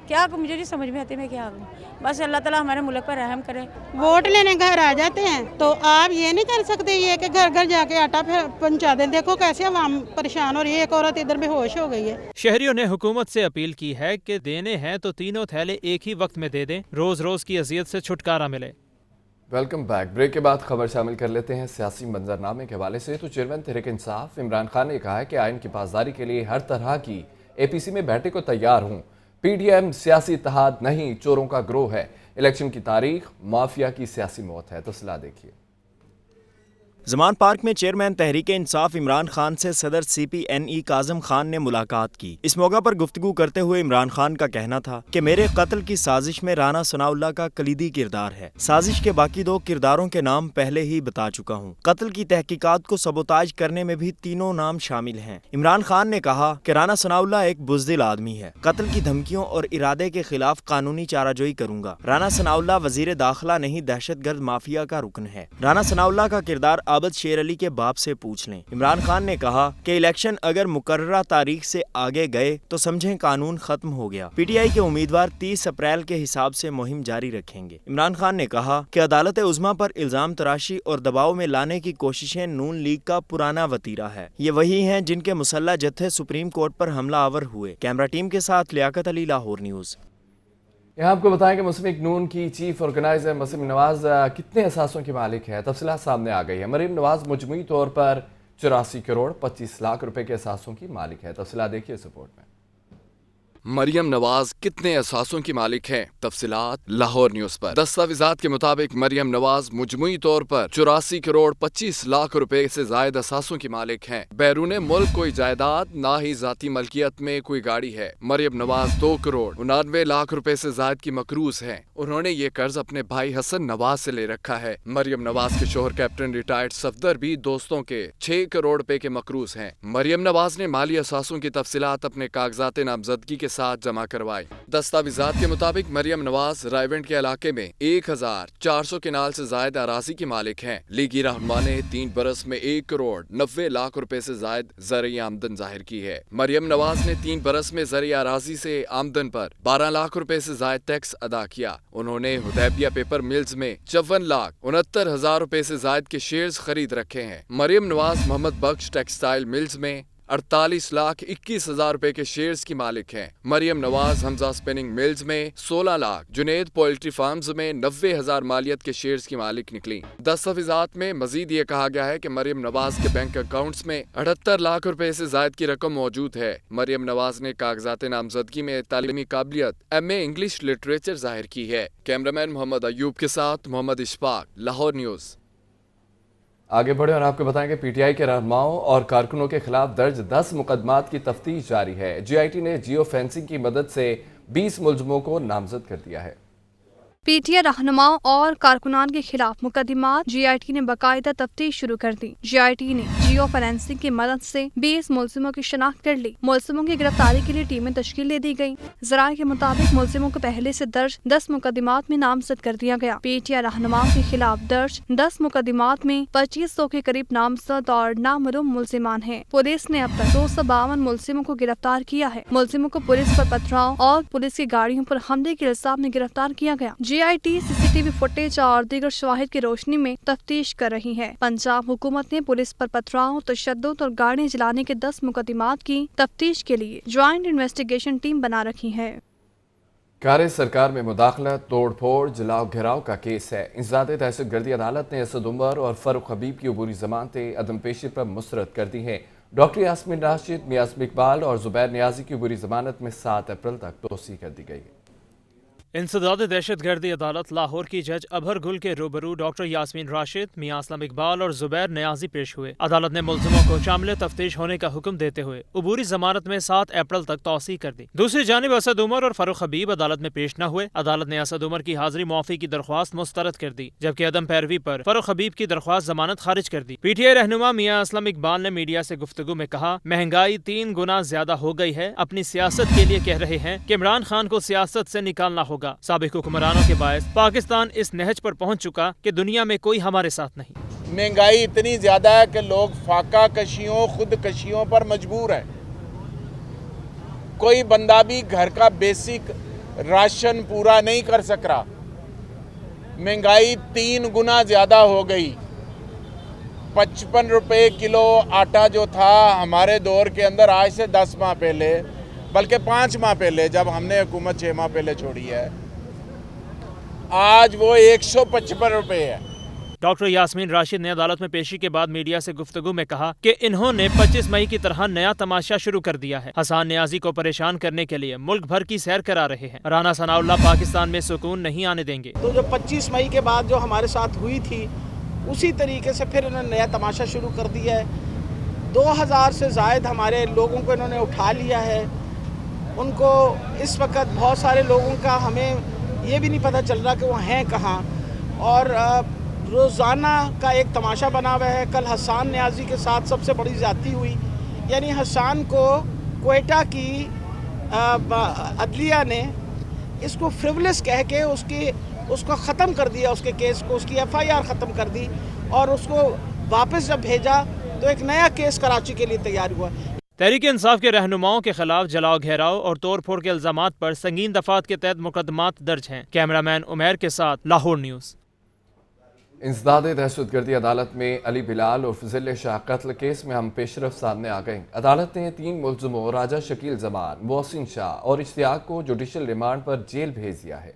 क्या मुझे नहीं समझ में आती मैं क्या करूँ। बस अल्लाह ताला हमारे मुल्क पर रहम करे। वोट लेने घर आ जाते हैं तो आप ये नहीं कर सकते ये कि घर घर जाके आटा पहुंचा दें। देखो कैसे आवाम परेशान हो रही है, एक औरत इधर बेहोश हो गई है। शहरियों ने हुकूमत से अपील की है कि देने हैं तो तीनों थैले एक ही वक्त में दे दें, रोज रोज की अजियत से छुटकारा मिले। Welcome back. ब्रेक के बाद खबर शामिल कर लेते हैं सियासी मंजरनामे के हवाले से। तो चेयरमैन तहरीक इंसाफ इमरान खान ने कहा है कि आइन की पासदारी के लिए हर तरह की APC में बैठने को तैयार हूँ। PDM सियासी इत्तेहाद नहीं, चोरों का ग्रोह है। इलेक्शन की तारीख माफिया की सियासी मौत है। तफसीलात देखिए। जमान पार्क में चेयरमैन तहरीक इंसाफ इमरान खान से सदर CPNE काज़म खान ने मुलाकात की। इस मौका पर गुफ्तगू करते हुए इमरान खान का कहना था कि मेरे कत्ल की साजिश में राना सनाउल्लाह का कलीदी किरदार है। साजिश के बाकी 2 किरदारों के नाम पहले ही बता चुका हूँ। कत्ल की तहकीकात को सबोताज करने में भी तीनों नाम शामिल हैं। इमरान खान ने कहा कि राना सनाउल्लाह एक बुज़दिल आदमी है। कत्ल की धमकियों और इरादे के खिलाफ कानूनी चाराजोई करूंगा। राना सनाउल्लाह वजीर दाखिला नहीं, दहशतगर्द माफिया का रुकन है। राना सनाउल्लाह का किरदार आबद शेर अली के बाप से पूछ लें। इमरान खान ने कहा कि इलेक्शन अगर मुकर्ररा तारीख से आगे गए तो समझें कानून खत्म हो गया। PTI के उम्मीदवार 30 अप्रैल के हिसाब से मुहिम जारी रखेंगे। इमरान खान ने कहा कि अदालत उज़्मा पर इल्जाम तराशी और दबाव में लाने की कोशिशें नून लीग का पुराना वतीरा है। ये वही हैं जिनके मुसल्लह जत्थे सुप्रीम कोर्ट पर हमला आवर हुए। कैमरा टीम के साथ लियाकत अली, लाहौर न्यूज़। यहाँ आपको बताएं कि मुस्लिम लीग नून की चीफ ऑर्गेनाइजर मरीम नवाज कितने असासों की मालिक है। तफसीलात सामने आ गई है। मरीम नवाज मजमूई तौर पर 84 करोड़ 25 लाख रुपए के असासों की मालिक है। तफसीलात देखिए इस रिपोर्ट में। मरियम नवाज कितने असासों की मालिक हैं? तफसीलात लाहौर न्यूज़ पर। दस्तावेजात के मुताबिक मरियम नवाज मुजमुई तौर पर 84 करोड़ 25 लाख रुपए से जायद असासों की मालिक हैं। बैरून मुल्क कोई जायदाद ना ही जाती मलकियत में कोई गाड़ी है। मरियम नवाज 2 करोड़ 89 लाख रुपए से जायद की मकरूज हैं। उन्होंने ये कर्ज अपने भाई हसन नवाज से ले रखा है। मरियम नवाज के शोहर कैप्टन रिटायर्ड सफदर भी दोस्तों के 6 करोड़ रुपए के मकरूज हैं। मरियम नवाज ने माली असासों की तफसीलात अपने कागजात नामजदगी के साथ जमा करवाई। दस्तावेजात के मुताबिक मरियम नवाज रायवेंड के इलाके में 1400 किनाल से जायद अराजी की मालिक हैं। लीगी रहनुमा ने 3 बरस में 1 करोड़ 90 लाख रुपए से जायद ज़रई आमदन जाहिर की है। मरियम नवाज ने 3 बरस में ज़रई अराजी से आमदन पर 12 लाख रुपए से जायद टैक्स अदा किया। उन्होंने हुदैबिया पेपर मिल्स में 54,69,000 रुपए से जायद के शेयर्स खरीद रखे हैं। मरियम नवाज मोहम्मद बख्श टेक्सटाइल मिल्स में 48,21,000 रुपए के शेयर्स की मालिक हैं। मरियम नवाज हमजा स्पिनिंग मिल्स में 16 लाख, जुनेद पोल्ट्री फार्म्स में 90,000 मालियत के शेयर्स की मालिक निकली। दस्तावेजात में मजीद ये कहा गया है कि मरियम नवाज के बैंक अकाउंट्स में 78 लाख रुपए से जायद की रकम मौजूद है। मरियम नवाज ने कागजात नामजदगी में तालीमी काबिलियत MA इंग्लिश लिटरेचर जाहिर की है। कैमरामैन मोहम्मद अयूब के साथ मोहम्मद इशफाक, लाहौर न्यूज़। आगे बढ़े और आपको बताएं कि PTI के रहनुमाओं और कारकुनों के खिलाफ दर्ज 10 मुकदमात की तफ्तीश जारी है। GIT ने जियो फेंसिंग की मदद से 20 मुलजमों को नामजद कर दिया है। PTI रहनुमाओं और कारकुनान के खिलाफ मुकदमात GIT ने बाकायदा तफ्तीश शुरू कर दी। GIT ने जियो फॉरेंसिक की मदद से 20 मुलजिमों की शनाख्त कर ली। मुलजिमों की गिरफ्तारी के लिए टीमें तश्कील दे दी गयी। ज़राए के मुताबिक मुलजिमों को पहले से दर्ज 10 मुकदमात में नामजद कर दिया गया। PTI रहनुमाओं के खिलाफ दर्ज 10 मुकदमात में 2500 के करीब नामजद और नामालूम मुलजिमान हैं। पुलिस ने अब तक 252 मुलजिमों को गिरफ्तार किया है। मुलजिमों को पुलिस पर पथराव और पुलिस की गाड़ियों पर हमले के इल्जाम में गिरफ्तार किया गया। GIT CCTV फुटेज और दीगर शवाहिद की रोशनी में तफ्तीश कर रही है। पंजाब हुकूमत ने पुलिस पर पथराव, तशद्दुद और गाड़ियां जलाने के 10 मुकदमात की तफ्तीश के लिए ज्वाइंट इन्वेस्टिगेशन टीम बना रखी है। कार सरकार में मुदाखलत, तोड़ फोड़, जलाओ घेराव का केस है। इंसदाद दहशतगर्दी अदालत ने असद उमर और फरूख हबीब की अबूरी जमानतें अदम पेशी पर मुस्तरद कर दी हैं। डॉक्टर यास्मीन राशिद, मियां आज़म इकबाल और जुबैर नियाजी की अबूरी जमानत में 7 अप्रैल तक तोसी कर दी गई है। इंसदाद दहशतगर्दी अदालत लाहौर की जज अबहर गुल के रूबरू डॉक्टर यास्मीन राशिद, मियां आज़म इकबाल और जुबैर नियाजी पेश हुए। अदालत ने मुलजिमों को शामिल तफ्तीश होने का हुक्म देते हुए अबूरी जमानत में 7 अप्रैल तक तौसी कर दी। दूसरी जानिब असद उमर और फरूख हबीब अदालत में पेश न हुए। अदालत ने असद उमर की हाजिरी मुआफी की दरख्वास्त मुस्तरद कर दी, जबकि अदम पैरवी पर फरूख हबीब की दरख्वास्त जमानत खारिज कर दी। PTI रहनुमा मियां आज़म इकबाल ने मीडिया से गुफ्तगू में कहा, महंगाई 3 गुना ज्यादा हो गई है। अपनी सियासत के लिए कह रहे हैं कि इमरान खान को सियासत से निकालना होगा। साबिक हुक्मरानों के बायस पाकिस्तान इस नहज पर पहुंच चुका कि दुनिया में कोई हमारे साथ नहीं। महंगाई इतनी ज्यादा है कि लोग फाका कशियों, खुद कशियों पर मजबूर है। कोई बंदा भी घर का बेसिक राशन पूरा नहीं कर सक रहा। महंगाई 3 गुना ज़्यादा हो गई। 55 रुपये किलो आटा जो था हमारे दौर के अंदर आज से 10 माह पहले, बल्कि 5 माह पहले जब हमने हुकूमत 6 माह पहले छोड़ी है, आज वो 155 रुपये है। डॉक्टर यास्मीन राशिद ने अदालत में पेशी के बाद मीडिया से गुफ्तगू में कहा कि इन्होंने 25 मई की तरह नया तमाशा शुरू कर दिया है। हसन न्याजी को परेशान करने के लिए मुल्क भर की सैर करा रहे हैं। राना सनाउल्लाह पाकिस्तान में सुकून नहीं आने देंगे। तो जो 25 मई के बाद जो हमारे साथ हुई थी, उसी तरीके से फिर इन्होंने नया तमाशा शुरू कर दिया है। 2000 से ज़ायद हमारे लोगों को इन्होंने उठा लिया है। उनको इस वक्त बहुत सारे लोगों का हमें ये भी नहीं पता चल रहा कि वो हैं कहाँ, और रोज़ाना का एक तमाशा बना हुआ है। कल हसन न्याजी के साथ सबसे बड़ी ज़्यादती हुई, यानी हसन को क्वेटा की अदलिया ने इसको फ्रिवलेस कह के उसको ख़त्म कर दिया, उसके केस को, उसकी FIR ख़त्म कर दी, और उसको वापस जब भेजा तो एक नया केस कराची के लिए तैयार हुआ। तहरीक इंसाफ के रहनुमाओं के खिलाफ जलाओ घेराव और तोड़ फोड़ के इल्जामात पर संगीन दफात के तहत मुकदमात दर्ज हैं। कैमरामैन उमैर के साथ लाहौर न्यूज़। इंसदाद दहशतगर्दी अदालत में अली बिलाल और फजल शाह कत्ल केस में हम पेशरफ सामने आ गए। अदालत ने 3 मुल्ज़िमों राजा शकील जमान, मोहसिन शाह और इश्तियाक को जुडिशल रिमांड पर जेल भेज दिया है।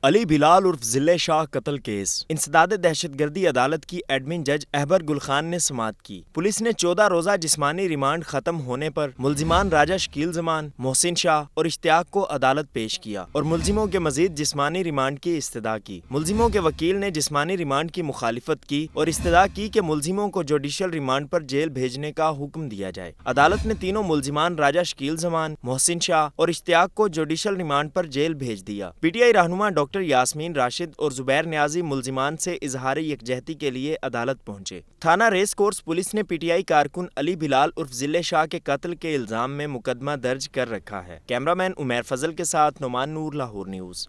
अली बिलाल उर्फ जिले शाह कत्ल केस इंसदाद दहशतगर्दी अदालत की एडमिन जज अहबर गुल खान ने समाअत की। पुलिस ने 14 रोज़ा जिस्मानी रिमांड खत्म होने पर मुल्जिमान राजा शकील जमान, मोहसिन शाह और इश्तियाक को अदालत पेश किया और मुल्जिमों के मजीद जिस्मानी रिमांड की इस्तदा की। मुल्जिमों के वकील ने जिस्मानी रिमांड की मुखालिफत की और इस्तदा की कि मुल्जिमों को जुडिशल रिमांड पर जेल भेजने का हुक्म दिया जाए। अदालत ने तीनों मुल्जिमान राजा शकील जमान, मोहसिन शाह और इश्तियाक को जुडिशल रिमांड पर जेल भेज दिया। PTI रहनुमा डॉक्टर यास्मीन राशिद और जुबैर न्याजी मुल्जिमान से इजहार यकजहती के लिए अदालत पहुंचे। थाना रेस कोर्स पुलिस ने PTI कारकुन अली बिलाल उर्फ जिले शाह के कत्ल के इल्जाम में मुकदमा दर्ज कर रखा है। कैमरामैन उमैर फजल के साथ नुमान नूर, लाहौर न्यूज़।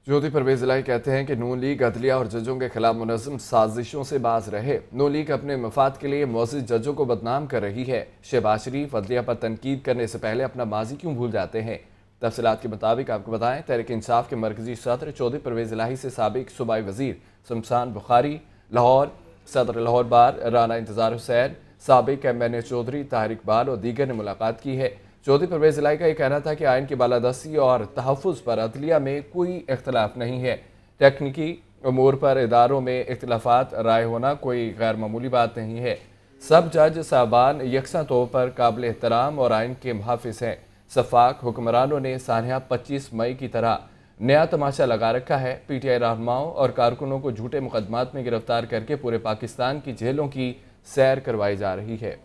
ज्योति परवेज इलाही कहते हैं कि नून लीग अदलिया और जजों के खिलाफ मुनज़्ज़म साजिशों से बाज रहे। नून लीग अपने मफाद के लिए मुअज़्ज़िज़ जजों को बदनाम कर रही है। शहबाज शरीफ अदलिया पर तनकीद करने से पहले अपना माजी क्यों भूल जाते हैं? तफसीलात के मुताबिक आपको बताएं, तहरीक इंसाफ के मरकजी सदर चौधरी परवेज इलाही से साबिक सूबाई वज़ीर शमशान बुखारी, लाहौर सदर लाहौर बार राना इंतज़ार हुसैन, साबिक MNA चौधरी ताहिर इकबाल और दीगर ने मुलाकात की है। चौधरी परवेज इलाही का यह कहना था कि आइन की बालादस्ती और तहफ़्फ़ुज़ पर अदलिया में कोई इख्तलाफ नहीं है। टेक्निकी उमूर पर इदारों में इख्तलाफात राय होना कोई गैर मामूली बात नहीं है। सब जज साहबान यकसा तौर पर काबिल एहतराम और आइन के मुहाफ़िज़ हैं। सफाक हुक्मरानों ने सानिया 25 मई की तरह नया तमाशा लगा रखा है। PTI रहनुमाओं और कारकुनों को झूठे मुकदमात में गिरफ्तार करके पूरे पाकिस्तान की जेलों की सैर करवाई जा रही है।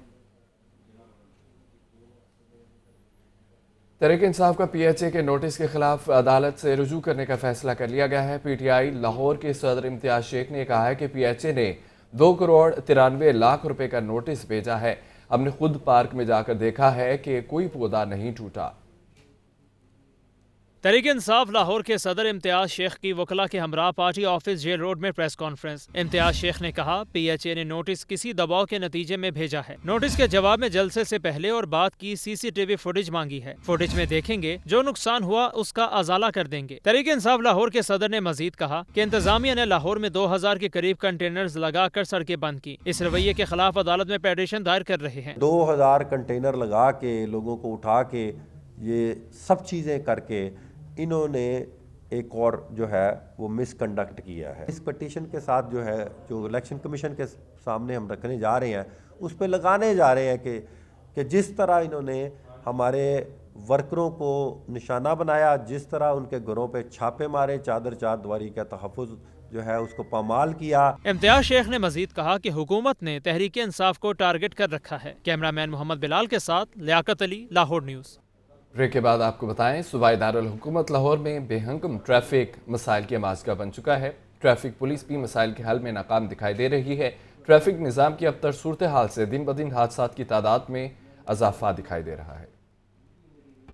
तहरीक इंसाफ का PHA के नोटिस के खिलाफ अदालत से रुजू करने का फैसला कर लिया गया है। PTI लाहौर के सदर इम्तियाज शेख ने कहा है कि PHA ने 2 करोड़ 93 लाख रुपए का नोटिस भेजा है। हमने खुद पार्क में जाकर देखा है कि कोई पौधा नहीं टूटा। तहरीक इंसाफ लाहौर के सदर इम्तियाज शेख की वकला के हमरा पार्टी ऑफिस जेल रोड में प्रेस कॉन्फ्रेंस। इम्तियाज शेख ने कहा PHA ने नोटिस किसी दबाव के नतीजे में भेजा है। नोटिस के जवाब में जलसे से पहले और बाद की CCTV फुटेज मांगी है। फुटेज में देखेंगे, जो नुकसान हुआ उसका अजाला कर देंगे। तहरीक इंसाफ लाहौर के सदर ने मजीद कहा कि इंतजामिया ने लाहौर में 2000 के करीब कंटेनर्स लगाकर सड़कें बंद की। इस रवैये के खिलाफ अदालत में पेटिशन दायर कर रहे हैं। 2000 कंटेनर लगा के लोगों को उठा के ये सब चीज़ें करके इन्होंने एक और जो है वो मिसकंडक्ट किया है। इस पटिशन के साथ जो है, जो इलेक्शन कमीशन के सामने हम रखने जा रहे हैं, उस पे लगाने जा रहे हैं कि जिस तरह इन्होंने हमारे वर्करों को निशाना बनाया, जिस तरह उनके घरों पे छापे मारे, चादर चारदीवारी का तहफ़्फ़ुज़ जो है उसको पामाल किया। इम्तियाज शेख ने मजीद कहा कि हुकूमत ने तहरीक इंसाफ को टारगेट कर रखा है। कैमरामैन मोहम्मद बिलाल के साथ लियाकत अली, लाहौर न्यूज़। ब्रेक के बाद आपको बताएं, सूबाई दारुल हुकूमत लाहौर में बेहंगम ट्रैफिक मसाइल की माज़गा बन चुका है। ट्रैफिक पुलिस भी मसाइल के हल में नाकाम दिखाई दे रही है। ट्रैफिक निज़ाम की अबतर सूरत हाल से दिन ब दिन हादसात की तादाद में इजाफा दिखाई दे रहा है।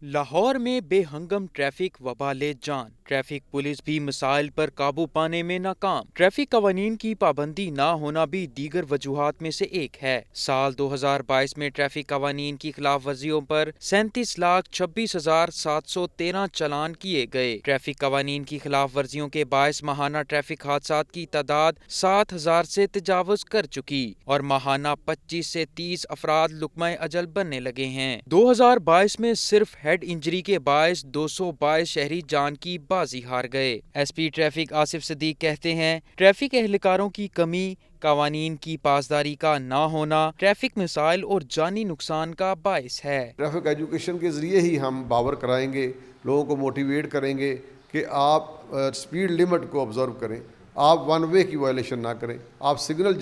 लाहौर में बेहंगम ट्रैफिक वबाले जान, ट्रैफिक पुलिस भी मसाइल पर काबू पाने में नाकाम। ट्रैफिक कवानीन की पाबंदी ना होना भी दीगर वजूहात में से एक है। साल 2022 में ट्रैफिक कवानीन की खिलाफ वर्जियों पर 37,26,713 चालान किए गए। ट्रैफिक कवानीन की खिलाफ वर्जियों के बायस माहाना ट्रैफिक हादसात की तादाद 7,000 से तजावुज कर चुकी और माहाना 25 से 30 अफराद लुकमा अजल बनने लगे हैं। 2022 में सिर्फ हेड इंजरी के बायस 222 शहरी जान की बाजी हार गए। एसपी ट्रैफिक आसिफ सदीक कहते हैं, ट्रैफिक एहलकारों की कमी, कवानीन की पासदारी का ना होना ट्रैफिक मिसाइल और जानी नुकसान का बायस है। ट्रैफिक एजुकेशन के ज़रिए ही हम बावर कराएंगे, लोगों को मोटिवेट करेंगे कि आप स्पीड लिमिट को ऑब्ज़र्व करें, आप वन वे की वायलेशन ना करें, आप सिग्नल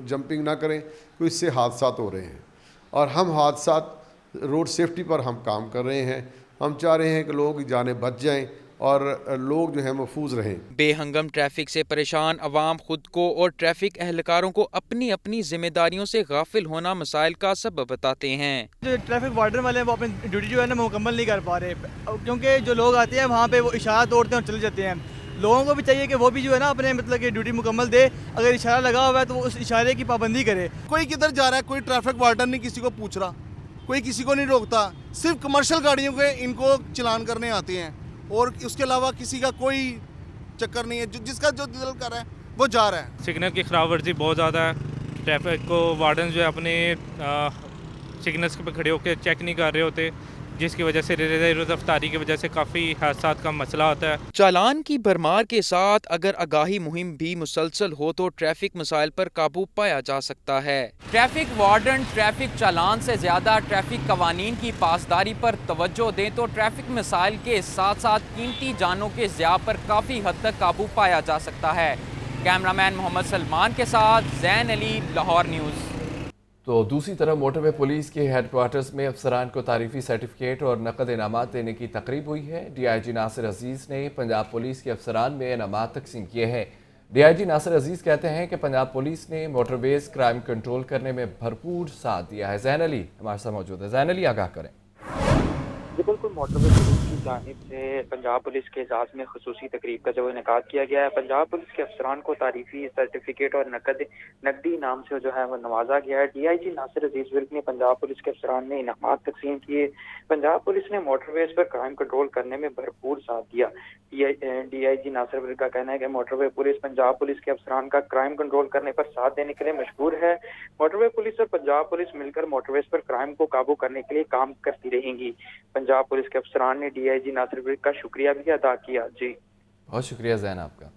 जंपिंग ना करें, तो इससे हादसात हो रहे हैं। और हम हादसात रोड सेफ्टी पर हम काम कर रहे हैं। हम चाह रहे हैं कि लोगों की जानें बच जाएं और लोग जो है महफूज रहें। बेहंगम ट्रैफिक से परेशान अवाम खुद को और ट्रैफिक एहलकारों को अपनी अपनी जिम्मेदारियों से गाफिल होना मसाइल का सबब बताते हैं। जो ट्रैफिक वार्डन वाले हैं वो अपनी ड्यूटी जो है ना मुकम्मल नहीं कर पा रहे, क्योंकि जो लोग आते हैं वहाँ पे वो इशारा तोड़ते हैं और चले जाते हैं। लोगों को भी चाहिए कि वो भी जो है ना अपने मतलब कि ड्यूटी मुकम्मल दे, अगर इशारा लगा हुआ है तो वो उस इशारे की पाबंदी करे। कोई किधर जा रहा है, कोई ट्रैफिक वार्डन नहीं किसी को पूछ रहा, कोई किसी को नहीं रोकता, सिर्फ कमर्शियल गाड़ियों के इनको चलान करने आते हैं और उसके अलावा किसी का कोई चक्कर नहीं है। जिसका जो दिल कर रहा है वो जा रहा है। सिग्नल की खराब वर्जी बहुत ज़्यादा है। ट्रैफिक को वार्डन जो है अपने सिग्नल्स पे खड़े होकर चेक नहीं कर रहे होते, जिसकी वजह से रफ्तारी की वजह से काफ़ी हादसात का मसला होता है। चालान की भरमार के साथ अगर आगाही मुहिम भी मुसलसल हो तो ट्रैफिक मसाइल पर काबू पाया जा सकता है। ट्रैफिक वार्डन ट्रैफिक चालान से ज्यादा ट्रैफिक कवानीन की पासदारी पर तवज्जो दें तो ट्रैफिक मसाइल के साथ साथ कीमती जानों के ज़िया पर काफ़ी हद तक काबू पाया जा सकता है। कैमरामैन मोहम्मद सलमान के साथ जैन अली, लाहौर न्यूज़। तो दूसरी तरफ मोटरवे पुलिस के हेडक्वार्टर्स में अफसरान को तारीफी सर्टिफिकेट और नकद इनामात देने की तकरीब हुई है। DIG नासिर अजीज़ ने पंजाब पुलिस के अफसरान में इनामात तकसीम किए हैं। DIG नासिर अजीज़ कहते हैं कि पंजाब पुलिस ने मोटरवेज क्राइम कंट्रोल करने में भरपूर साथ दिया है। जैन अली हमारे साथ मौजूद है। जैन अली, आगाह करें। जी बिल्कुल, मोटरवे पुलिस की जानिब से पंजाब पुलिस के एजाज़ में खुसूसी तकरीब का जो इनेकाद किया गया है। पंजाब पुलिस के अफसरान को तारीफी सर्टिफिकेट और नकदी इनाम से जो है वो नवाजा गया है। DIG नासिर अजीज़ विर्क ने पंजाब पुलिस के अफसरान ने इनामात तकसीम किए। पंजाब पुलिस ने मोटरवेज पर क्राइम कंट्रोल करने में भरपूर साथ दिया। DIG नासिर विर्क का कहना है कि मोटरवे पुलिस पंजाब पुलिस के अफसरान का क्राइम कंट्रोल करने पर साथ देने के लिए मशहूर है। मोटरवे पुलिस और पंजाब पुलिस मिलकर मोटरवेज पर क्राइम को काबू करने के लिए काम करती रहेंगी। पंजाब पुलिस के अफसरान ने DIG नासिर विर्क का शुक्रिया भी अदा किया। जी बहुत शुक्रिया जैन आपका।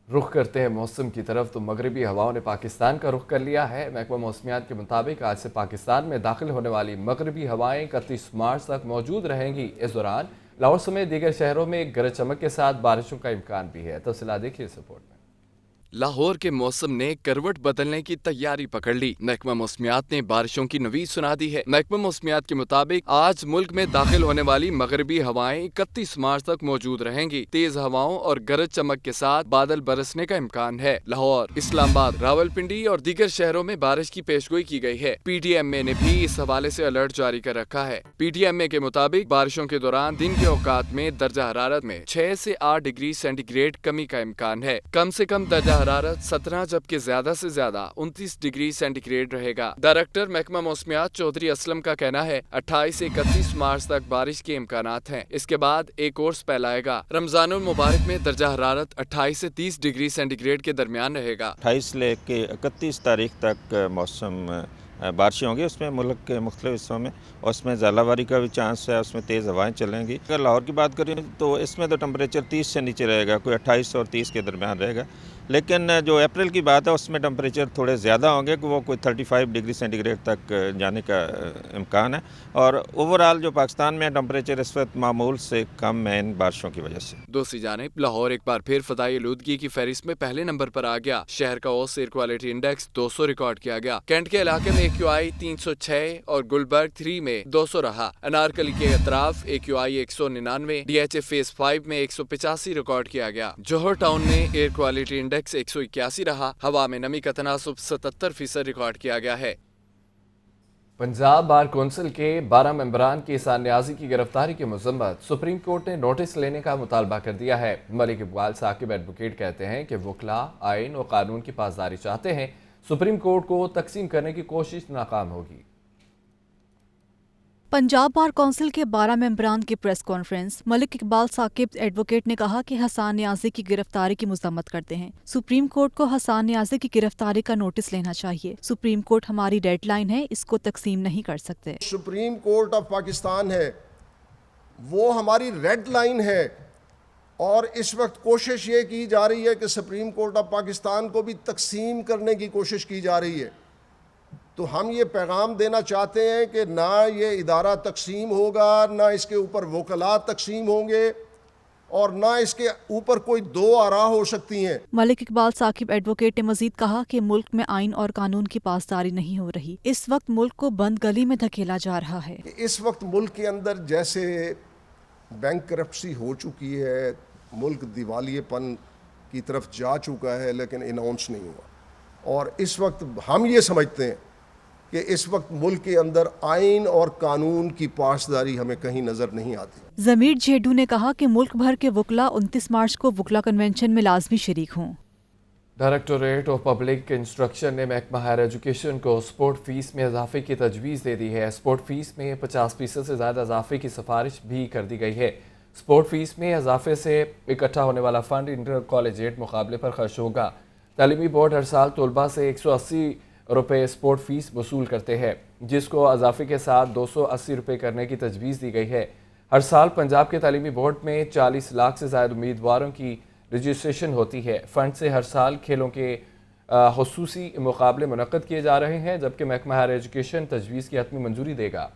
रुख करते हैं मौसम की तरफ, तो मगरबी हवाओं ने पाकिस्तान का रुख कर लिया है। महकमा मौसमियात के मुताबिक आज से पाकिस्तान में दाखिल होने वाली मगरबी हवाएं 31 मार्च तक मौजूद रहेंगी। इस दौरान लाहौर समेत दीगर शहरों में गरज चमक के साथ बारिशों का इम्कान भी है। तफसीलात देखिए इस रिपोर्ट में। लाहौर के मौसम ने करवट बदलने की तैयारी पकड़ ली। महकमा मौसमियात ने बारिशों की नवीद सुना दी है। महकमा मौसमियात के मुताबिक आज मुल्क में दाखिल होने वाली मगरबी हवाएं 31 मार्च तक मौजूद रहेंगी। तेज हवाओं और गरज चमक के साथ बादल बरसने का इम्कान है। लाहौर, इस्लामाबाद, रावलपिंडी और दीगर शहरों में बारिश की पेशगोई की गई है। PTMA ने भी इस हवाले से अलर्ट जारी कर रखा है। PTMA के मुताबिक बारिशों के दौरान दिन के औकात में दर्जा हरारत में 6 से 8 डिग्री सेंटीग्रेड कमी का इम्कान है। कम से कम दर्जा हरारत 17 जबकि ज्यादा से ज्यादा 29 डिग्री सेंटीग्रेड रहेगा। डायरेक्टर महकमा मौसमियात चौधरी असलम का कहना है 28 से 31 मार्च तक बारिश के इम्कानात हैं। इसके बाद एक और स्पेल आएगा। रमजानुल मुबारक में दर्जा हरारत 28 से 30 डिग्री सेंटीग्रेड के दरमियान रहेगा। 28 लेके 31 तारीख तक मौसम बारिशें होंगी। उसमें मुल्क के मुख्तलिफ हिस्सों में, और उसमें ज़ालावारी का भी चांस है, उसमें तेज़ हवाएं चलेंगी। अगर लाहौर की बात करें तो इसमें तो टेम्परेचर 30 से नीचे रहेगा, कोई 28 और 30 के दरमियान रहेगा। लेकिन जो अप्रैल की बात है उसमें टेम्परेचर थोड़े ज़्यादा होंगे कि वो कोई 35 डिग्री सेंटीग्रेड तक जाने का इम्कान है। और ओवरऑल जो पाकिस्तान में टेम्परेचर इस वक्त मामूल से कम है इन बारिशों की वजह से। दूसरी जानिब लाहौर एक बार फिर फदाई आलूदगी की फहरिस्त में पहले नंबर पर आ गया। शहर का औसत एयर क्वालिटी इंडेक्स 200 रिकॉर्ड किया गया। कैंट के इलाके में AQI 306 और गुलबर्ग 3 में 200 रहा। अनारकली के अतराफ AQI 199, DHA फेज 5 में 185 रिकॉर्ड किया गया। जोहर टाउन में एयर क्वालिटी इंडेक्स 181 रहा। हवा में नमी का तनासुब 77% रिकॉर्ड किया गया है। पंजाब बार कौंसिल के 12 मेंबरान की इहसान न्याजी की गिरफ्तारी की मजम्मत सुप्रीम कोर्ट ने नोटिस लेने का मुतालबा कर दिया है। मलिक इकबाल साकिब एडवोकेट कहते हैं कि वकला आइन और कानून की पासदारी चाहते हैं, सुप्रीम कोर्ट को तकसीम करने की कोशिश नाकाम होगी। पंजाब बार कौंसिल के 12 मेंबरान की press conference. Malik Iqbal Saqib advocate ने कहा कि हसान नियाज़ी की गिरफ्तारी की मजम्मत करते हैं। सुप्रीम कोर्ट को हसान नियाज़ी की गिरफ्तारी का नोटिस लेना चाहिए। सुप्रीम कोर्ट हमारी डेडलाइन है, इसको तकसीम नहीं कर सकते। सुप्रीम कोर्ट ऑफ पाकिस्तान है, वो हमारी रेड लाइन है और इस वक्त कोशिश ये की जा रही है कि सुप्रीम कोर्ट ऑफ पाकिस्तान को भी तकसीम करने की कोशिश की जा रही है। तो हम ये पैगाम देना चाहते हैं कि ना ये इदारा तकसीम होगा, ना इसके ऊपर वकला तकसीम होंगे और ना इसके ऊपर कोई दो आरा हो सकती हैं। मलिक इकबाल साकिब एडवोकेट ने मजीद कहा कि मुल्क में आइन और कानून की पासदारी नहीं हो रही। इस वक्त मुल्क को बंद गली में धकेला जा रहा है। इस वक्त मुल्क के अंदर जैसे बैंक करप्सी हो चुकी है, मुल्क दिवालियेपन की तरफ जा चुका है लेकिन अनाउंस नहीं हुआ। और इस वक्त हम ये समझते हैं कि इस वक्त मुल्क के अंदर आइन और कानून की पासदारी हमें कहीं नजर नहीं आती। ज़मीर जेडू ने कहा कि मुल्क भर के वकला 29 मार्च को वकला कन्वेंशन में लाजमी शरीक हों। डायरेक्टोरेट ऑफ पब्लिक इंस्ट्रक्शन ने महकमा हायर एजुकेशन को स्पोर्ट फीस में इजाफे की तजवीज़ दे दी है। स्पोर्ट फीस में 50% से ज़्यादा इजाफे की सिफारिश भी कर दी गई है। स्पोर्ट फीस में इजाफे से इकट्ठा होने वाला फ़ंड इंटर कॉलेजिएट मुकाबले पर खर्च होगा। तालीमी बोर्ड हर साल तलबा से 180 रुपये स्पोर्ट फीस वसूल करते हैं, जिसको इजाफे के साथ 280 रुपये करने की तजवीज़ दी गई है। हर साल पंजाब के तालीमी बोर्ड में 40 लाख से ज़्यादा उम्मीदवारों की रजिस्ट्रेशन होती है। फ़ंड से हर साल खेलों के खुसूसी मुकाबले मुनक़्क़द किए जा रहे हैं, जबकि महकमा हायर एजुकेशन तजवीज़ की हतमी मंजूरी देगा।